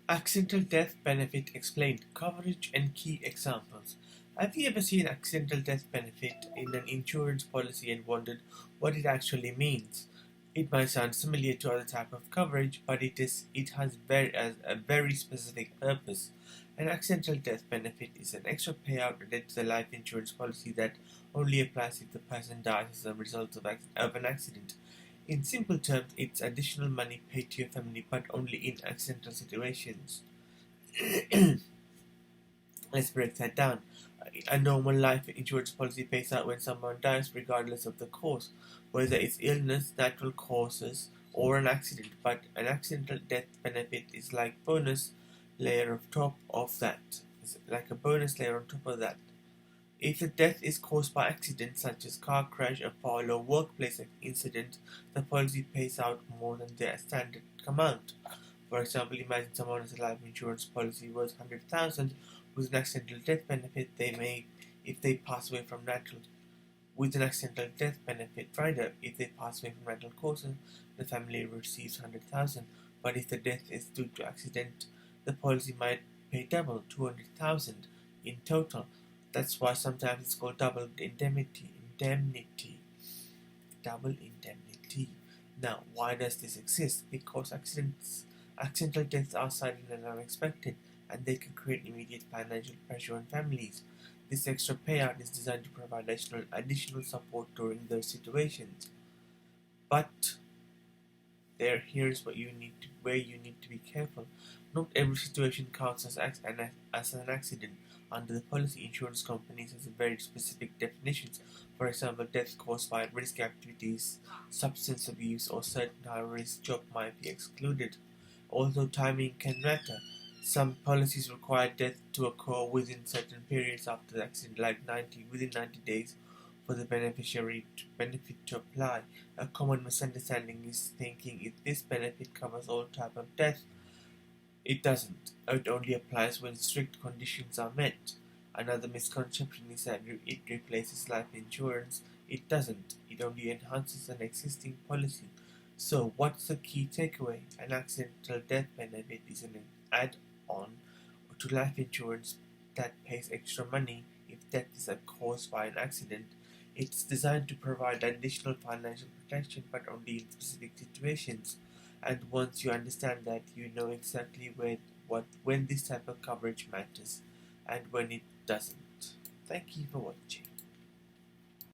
Accidental death benefit explained, coverage and key examples. Have you ever seen accidental death benefit in an insurance policy and wondered what it actually means? It might sound familiar to other type of coverage, but it has a very specific purpose. An accidental death benefit is an extra payout related to the life insurance policy that only applies if the person dies as a result of an accident. In simple terms, it's additional money paid to your family, but only in accidental situations. Let's break that down. A normal life insurance policy pays out when someone dies, regardless of the cause, whether it's illness, natural causes, or an accident. But an accidental death benefit is like bonus layer of top of that. It's like a bonus layer on top of that. If the death is caused by accident such as car crash, a fall, or workplace incident, the policy pays out more than the standard amount. For example, imagine someone has a life insurance policy worth 100,000 with an accidental death benefit. If they pass away from natural, with an accidental death benefit rider, if they pass away from natural causes, the family receives 100,000. But if the death is due to accident, the policy might pay double, 200,000 in total. That's why sometimes it's called double indemnity. Double indemnity. Now, why does this exist? Because accidental deaths are sudden and unexpected, and they can create immediate financial pressure on families. This extra payout is designed to provide additional support during those situations. But here's where you need to be careful. Not every situation counts as an accident. Under the policy, insurance companies has very specific definitions. For example, death caused by risk activities, substance abuse, or certain high-risk job might be excluded. Although timing can matter, some policies require death to occur within certain periods after the accident, like within 90 days, for the benefit to apply. A common misunderstanding is thinking if this benefit covers all type of death. It doesn't. It only applies when strict conditions are met. Another misconception is that it replaces life insurance. It doesn't. It only enhances an existing policy. So, what's the key takeaway? An accidental death benefit is an add-on to life insurance that pays extra money if death is caused by an accident. It's designed to provide additional financial protection, but only in specific situations. And once you understand that, you know exactly when this type of coverage matters and when it doesn't. Thank you for watching.